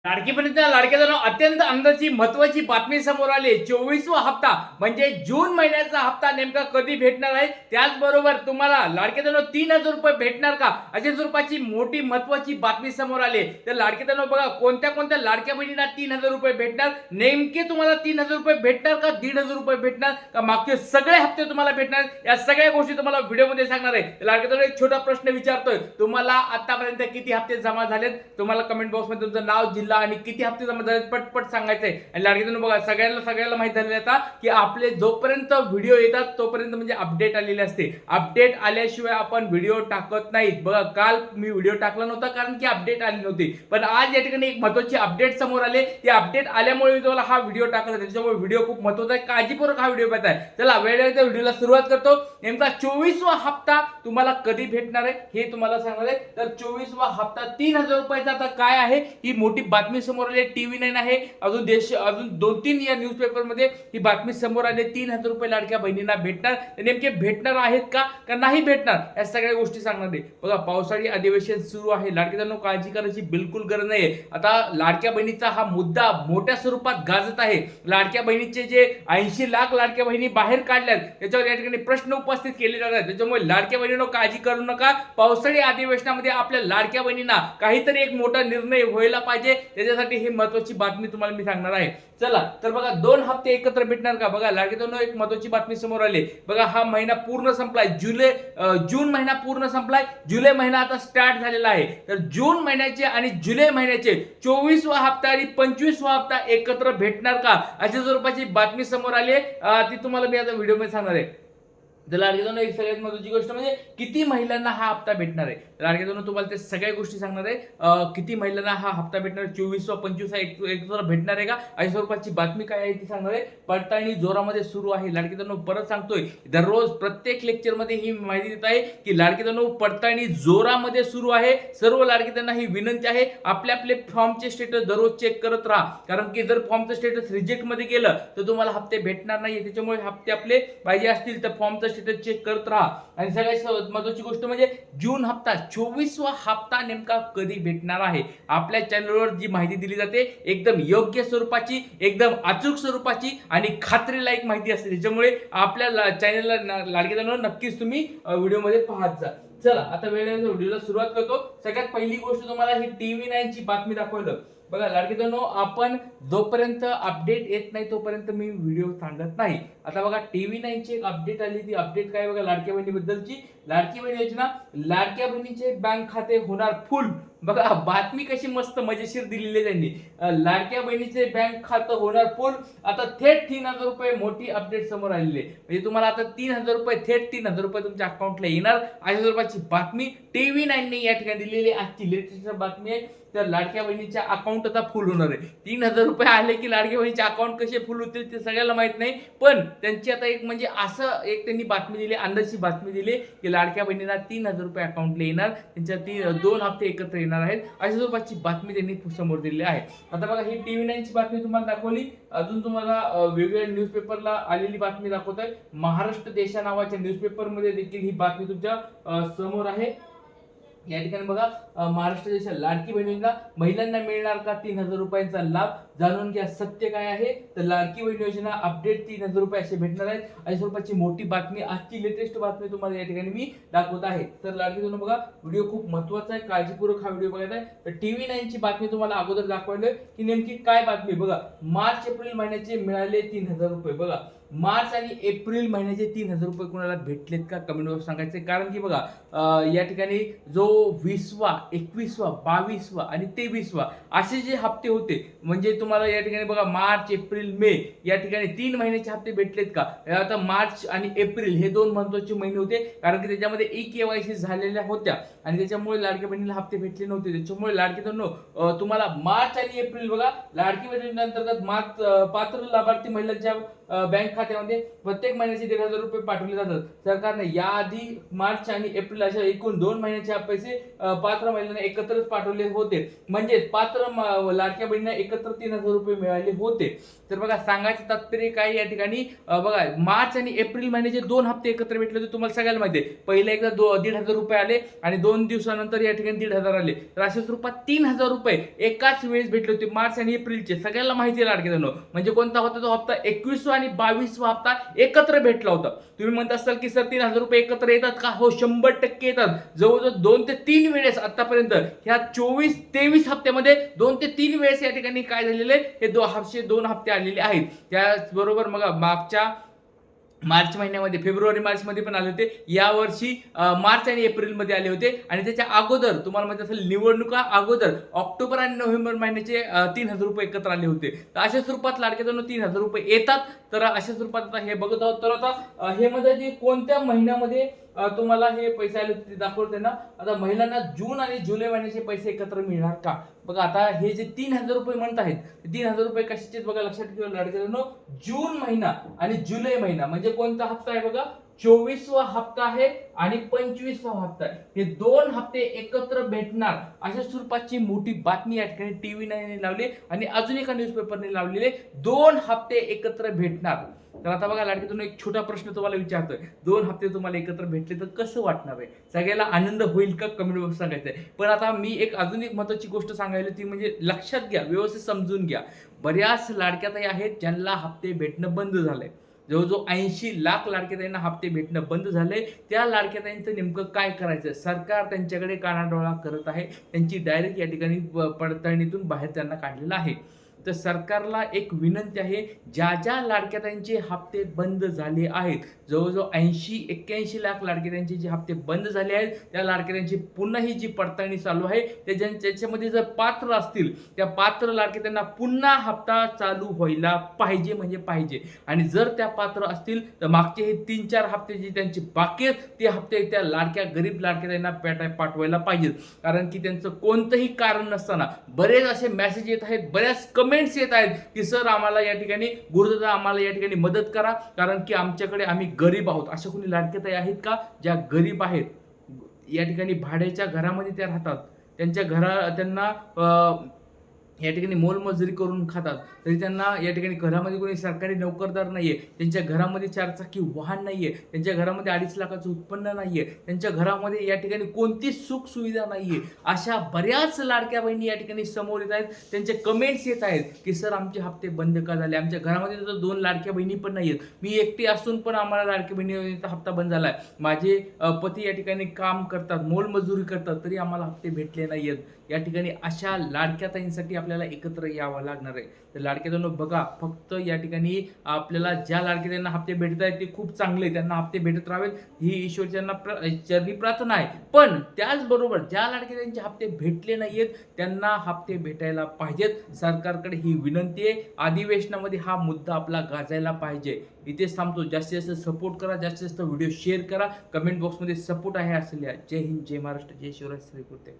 लाडकीबहिणीच्या लाडक्या अत्यंत आनंदाची महत्वाची बातमी समोर आली। 24वा हप्ता म्हणजे जून महिन्याचा हप्ता नेमका कधी भेटणार आहे, त्याचबरोबर तुम्हाला लाडक्या 3000 रुपये भेटणार का, अशा स्वरूपाची मोठी महत्वाची बातमी समोर आली। तर लाडक्या बघा, कोणत्या कोणत्या लाडक्या बहिणींना 3000 रुपये भेटणार, नेमके तुम्हाला 3000 रुपये भेटणार का 1500 रुपये भेटणार का मागचे सगळे हप्ते तुम्हाला भेटणार, या सगळ्या गोष्टी तुम्हाला व्हिडिओमध्ये सांगणार आहे। लाडक्या एक छोटा प्रश्न विचारतोय, तुम्हाला आतापर्यंत किती हप्ते जमा झालेत, तुम्हाला कमेंट बॉक्समध्ये तुमचं नाव, जिल्हा आणि किती हप्ते जमा झाले पटपट सांगायचंय। आणि लाडक्यानं बघा, सगळ्याला माहित झालेलं आता की आपले जोपर्यंत व्हिडिओ येतात तोपर्यंत म्हणजे अपडेट आलेले असते, अपडेट आल्याशिवाय आपण व्हिडिओ टाकत नाहीत। बघा, काल मी व्हिडिओ टाकला नव्हता कारण की अपडेट आली नव्हती, पण आज या ठिकाणी एक महत्त्वाची अपडेट समोर आले। ते अपडेट आल्यामुळे मी तुम्हाला हा व्हिडिओ टाकला, त्याच्यामुळे व्हिडिओ खूप महत्त्वाचा आहे, काळजीपूर्वक हा व्हिडिओ पाहताय। चला वेळेवर व्हिडिओला सुरुवात करतो। नेमका 24वा हप्ता तुम्हाला कधी भेटणार आहे हे तुम्हाला सांगणार आहे। तर 24वा हप्ता 3000 रुपयाचा आता काय आहे, ही मोठी बातमी समोर आली। TV9 आहे, अजून 2-3 या न्यूजपेपर मध्ये ही बातमी समोर आली। 3000 रुपये लाडक्या बहिणींना भेटणार, नेमके भेटणार आहेत का नाही भेटणार, या सगळ्या गोष्टी सांगणार आहे। बघा, पावसाळी अधिवेशन सुरू आहे, लाडक्यांनो काळजी करायची बिलकुल गरज नाही। आता लाडक्या बहिणीचा हा मुद्दा मोठ्या स्वरूपात गाजत आहे। लाडक्या बहिणीचे जे 80 लाख लाडक्या बहिणी बाहेर काढल्यात, त्याच्यावर या ठिकाणी प्रश्न उपस्थित केले जातात। त्याच्यामुळे लाडक्या बहिणींनो काळजी करू नका, पावसाळी अधिवेशनामध्ये आपल्या लाडक्या बहिणींना काहीतरी एक मोठा निर्णय व्हायला पाहिजे, त्याच्यासाठी ही महत्त्वाची बातमी तुम्हाला मी सांगणार आहे। चला तर बघा, 2 हप्ते एकत्र भेटणार का, बघा लाडक्यांनो एक महत्त्वाची बातमी समोर आली। बघा, हा महिना पूर्ण संपलाय, जून महिना पूर्ण संपलाय, जुलै महिना आता स्टार्ट झालेला आहे। तर जून महिन्याचे आणि जुलै महिन्याचे 24वा हप्ता आणि 25वा हप्ता एकत्र भेटणार का, अशा स्वरूपाची बातमी समोर आली, ती तुम्हाला मी आता व्हिडिओमध्ये सांगणार आहे। तर लाडक्यांनो एक सगळ्यात महत्त्वाची गोष्ट म्हणजे किती महिलांना हा हप्ता भेटणार आहे। लाडक्यांनो तुम्हाला ते सगळ्या गोष्टी सांगणार आहे, किती महिलांना हा हप्ता भेटणार, 24वा 25वा एकत्र भेटणार आहे का, अशा स्वरूपाची बातमी काय आहे ती सांगणार आहे। पडताळणी जोरामध्ये सुरू आहे। लाडक्यांनो परत सांगतोय, दररोज प्रत्येक लेक्चर मध्ये ही माहिती देत आहे की लाडक्यांनो पडताळणी जोरामध्ये सुरू आहे। सर्व लाडक्यांना ही विनंती आहे, आपले आपले फॉर्मचे स्टेटस दररोज चेक करत राहा, कारण की जर फॉर्मचं स्टेटस रिजेक्ट मध्ये गेलं तर तुम्हाला हप्ते भेटणार नाही। त्याच्यामुळे हप्ते आपले पाहिजे असतील तर फॉर्मचं स्टेटस चेक करत राहा। आणि सगळ्यात महत्त्वाची गोष्ट म्हणजे जून हप्ता 24वा हप्ता नेमका कधी भेटणार आहे, आपल्या चॅनलवर जी माहिती दिली जाते एकदम योग्य स्वरूपाची, एकदम अचूक स्वरूपाची आणि खात्रीलायक माहिती असते। त्याच्यामुळे आपल्या चॅनलला लाडक्यांनो नक्कीच तुम्ही व्हिडिओमध्ये पाहत जा। चला आता वेळेवर व्हिडिओला सुरुवात करतो। सगळ्यात पहिली गोष्ट तुम्हाला ही TV9 ची बातमी दाखवलं। बघा लाडक्यांनो, आपण जोपर्यंत अपडेट येत नाही तोपर्यंत मी व्हिडिओ सांगत नाही। आता बघा, TV9 ची एक अपडेट आली, ती अपडेट काय बघा, लाडक्या बहिणीबद्दलची। लाडकी बहीण योजना, लाडक्या बहिणीचे बँक खाते होणार फुल। बघा, बातमी कशी मस्त मजेशीर दिलेली आहे त्यांनी, लाडक्या बहिणीचे बँक खातं होणार फुल। आता थेट 3000 रुपये, मोठी अपडेट समोर आलेली आहे, म्हणजे तुम्हाला आता 3000 रुपये, थेट 3000 रुपये तुमच्या अकाउंटला येणार, अशा स्वरूपाची बातमी TV9 ने या ठिकाणी दिलेली आजची लेटेस्ट बातमी आहे। तर लाडक्या बहिणीच्या अकाउंट आता फुल होणार आहे। 3000 रुपये आले की लाडक्या बहिणीचे अकाउंट कसे फुल होतील ते सगळ्याला माहित नाही, पण त्यांची आता एक म्हणजे असं एक त्यांनी बातमी दिली, अंदाजची बातमी दिली की लाडक्या बहिणींना 3000 रुपये अकाउंटला येणार, त्यांच्या 2 हप्ते एकत्र येणार आहेत, अशा स्वरूपाची बातमी त्यांनी समोर दिली आहे। आता बघा, ही TV9 ची बातमी तुम्हाला दाखवली। अजून तुम्हाला वेगवेगळ्या न्यूजपेपरला आलेली बातमी दाखवत आहे। महाराष्ट्र देशा नावाच्या न्यूजपेपर मध्ये देखील ही बातमी तुमच्या समोर आहे। या ठिकाणी बघा, महाराष्ट्र देशात लाडकी बहिणींना महिलांना मिळणार का 3000 रुपयांचा लाभ, जाणून घ्या सत्य काय आहे। तर लाडकी बहीण योजना अपडेट 3000 रुपये असे भेटणार आहेत, अशा स्वरूपाची मोठी बातमी, आजची लेटेस्ट बातमी तुम्हाला या ठिकाणी मी दाखवत आहे। तर लाडकी बहिणी बघा, व्हिडिओ खूप महत्त्वाचा आहे, काळजीपूर्वक हा व्हिडिओ बघायचा आहे। तर TV9 ची बातमी तुम्हाला अगोदर दाखवली की नेमकी काय बातमी। बघा, मार्च एप्रिल महिन्याचे मिळाले 3000 रुपये। बघा, मार्च आणि एप्रिल महिन्याचे 3000 रुपये कोणाला भेटलेत का, कमेंट बॉक्स सांगायचे। कारण की बघा, या ठिकाणी जो 20वा 21वा 22वा आणि 23वा असे जे हप्ते होते, म्हणजे तुम्हाला या ठिकाणी बघा मार्च एप्रिल मे या ठिकाणी 3 महिन्याचे हप्ते भेटलेत का। आता मार्च आणि एप्रिल हे 2 महत्त्वाचे महिने होते, कारण की त्याच्यामध्ये KYC झालेल्या होत्या आणि त्याच्यामुळे लाडक्या बहिणीला हप्ते भेटले नव्हते। त्याच्यामुळे लाडक्यांनो तुम्हाला मार्च आणि एप्रिल बघा, लाडकी बहिणी अंतर्गत पात्र लाभार्थी महिलांच्या बँक खात्यामध्ये प्रत्येक महिन्याचे 1,500 रुपये पाठवले जातात. सरकारने याआधी मार्च आणि एप्रिल अशा एकूण 2 महिन्याचे पैसे पात्र महिलांना एकत्रच पाठवले होते. म्हणजे पात्र लाडक्या बहिणींना एकत्र 3,000 रुपये मिळाले होते. तर बघा, सांगायचं तात्पर्य काय या ठिकाणी, बघा मार्च आणि एप्रिल महिन्याचे 2 हप्ते एकत्र भेटले होते. तुम्हाला सगळ्याला माहिती आहे, पहिले एकदा 1,500 रुपये आले आणि 2 दिवसानंतर या ठिकाणी 1,500 आले. तर अशा स्वरूपात 3,000 रुपये एकाच वेळेस भेटले होते मार्च आणि एप्रिलचे. सगळ्याला माहिती आहे लाडके बहिणींनो. म्हणजे कोणता होता तो हप्ता, 21वा आणि 22वा हप्ता एकत्र भेटला होता. तुम्ही म्हणत असाल की सर 3,000 रुपये एकत्र येतात का? हो, 100% येतात. जवळजवळ 2 ते 3 वेळेस आतापर्यंत ह्या 24-23 हप्त्यामध्ये 2 ते 3 वेळेस या ठिकाणी काय झालेले, हे 2 हप्ते आलेले आहेत. त्याचबरोबर मग मागच्या मार्च महिन्यामध्ये, फेब्रुवारी मार्च मध्ये पण आले होते. या वर्षी मार्च आणि एप्रिल मध्ये आले होते. आणि त्याच्या अगोदर तुम्हाला माहिती असेल, निवडणुका अगोदर ऑक्टोबर आणि नोव्हेंबर महिन्याचे 3,000 रुपये एकत्र आले होते. तर अशा स्वरूपात लाडक्या बहिणींनो 3,000 रुपये येतात. तर अशा स्वरूपात आता हे बघत आहोत. तर आता हे मध्ये जे कोणत्या महिन्यामध्ये तुम्हाला हे पैसे आले होते ते दाखवते ना. आता महिलांना जून आणि जुलै महिन्याचे पैसे एकत्र मिळणार का? बघा, आता हे जे 3,000 रुपये म्हणत आहेत, 3,000 रुपये कशाचे बघा, लक्षात ठेवा लाडक्या बहिणींनो. जून महिना आणि जुलै महिना म्हणजे कोणता हप्ता आहे बघा, 24वा हप्ता आहे आणि 25वा हप्ता आहे. हे 2 हप्ते एकत्र भेटणार अशा स्वरूपाची मोठी बातमी या ठिकाणी TV9 ने लावली आणि अजून एका न्यूजपेपरने लावलेले. 2 हप्ते एकत्र भेटणार. तर आता बघा लाडकी बहिणींनो, एक छोटा प्रश्न तुम्हाला विचारतोय. 2 हप्ते तुम्हाला एकत्र भेटले तर कसं वाटणार आहे? सगळ्याला आनंद होईल का? कमेंट बॉक्स सांगायचं आहे. पण आता मी अजून एक महत्त्वाची गोष्ट सांगायला, ती म्हणजे लक्षात घ्या, व्यवस्थित समजून घ्या. बऱ्याच लाडक्या ताई आहेत ज्यांना हप्ते भेटणं बंद झालंय. जवळजवळ 80 लाख लाडक्या ताईंना हप्ते भेटणं बंद झाले. त्या लाडक्या ताईंचं नेमकं काय करायचं? सरकार त्यांच्याकडे कानाडोळा करत आहे. त्यांची डायरेक्ट या ठिकाणी पडताळणीतून बाहेर त्यांना काढलेलं आहे. तर सरकारला एक विनंती आहे, ज्या ज्या लाडक्या ताईंचे हप्ते बंद झाले आहेत, जवळजवळ 80-81 लाख लाडक्या ताईंचे जे हप्ते बंद झाले आहेत, त्या लाडक्या ताईंची पुन्हा ही जी पडताळणी चालू आहे, त्याच्यामध्ये जर पात्र असतील, त्या पात्र लाडक्या ताईंना पुन्हा हप्ता चालू व्हायला पाहिजे, म्हणजे पाहिजे. आणि जर त्या पात्र असतील तर मागचे हे 3-4 हप्ते जे त्यांचे बाकी आहेत, ते हप्ते त्या लाडक्या गरीब लाडक्या ताईंना पाठवायला पाहिजेत. कारण की त्यांचं कोणतंही कारण नसताना बरेच असे मेसेज येत आहेत, बऱ्याच कमेंट्स येत आहेत की सर आम्हाला या ठिकाणी गुरुदादा आम्हाला या ठिकाणी मदत करा, कारण की आमच्याकडे आम्ही गरीब आहोत. अशा कोणी लाडक्या ताई आहेत का ज्या गरीब आहेत? या ठिकाणी भाड्याच्या घरामध्ये त्या राहतात, त्यांच्या त्यांना या ठिकाणी मोलमजुरी करून खातात, तरी त्यांना या ठिकाणी घरामध्ये कोणी सरकारी नोकरदार नाहीये, त्यांच्या घरामध्ये 4 चाकी वाहन नाहीये, त्यांच्या घरामध्ये 2.5 लाखाचं उत्पन्न नाहीये, त्यांच्या घरामध्ये या ठिकाणी कोणतीच सुख सुविधा नाहीये. अशा बऱ्याच लाडक्या बहिणी या ठिकाणी समोर येत आहेत. त्यांचे कमेंट्स येत आहेत की सर आमचे हप्ते बंद का झाले? आमच्या घरामध्ये तर 2 लाडक्या बहिणी पण नाहीयेत. मी एकटी असून पण आम्हाला लाडक्या बहिणीचा हप्ता बंद झालाय. माझे पती या ठिकाणी काम करतात, मोलमजुरी करतात, तरी आम्हाला हप्ते भेटले नाहीयेत. या ठिकाणी अशा लाडक्या ताईंसाठी आपल्याला एकत्र यावं लागणार आहे. तर लाडक्या ताईंनो बघा, फक्त या ठिकाणी आपल्याला ज्या लाडक्या ताईंना हप्ते भेटत आहेत ते खूप चांगले, त्यांना हप्ते भेटत राहावेत ही ईश्वरच्यांना प्रार्थना आहे. पण त्याचबरोबर ज्या लाडक्या ताईंचे हप्ते भेटले नाहीयेत त्यांना हप्ते भेटायला पाहिजेत. सरकारकडे ही विनंती आहे. अधिवेशनामध्ये हा मुद्दा आपला गाजायला पाहिजे. इथेच थांबतो. जास्तीत जास्त सपोर्ट करा, जास्तीत जास्त व्हिडिओ शेअर करा, कमेंट बॉक्समध्ये सपोर्ट आहे असं लिहा. जय हिंद, जय महाराष्ट्र, जय शिवराज, श्री कृत्य.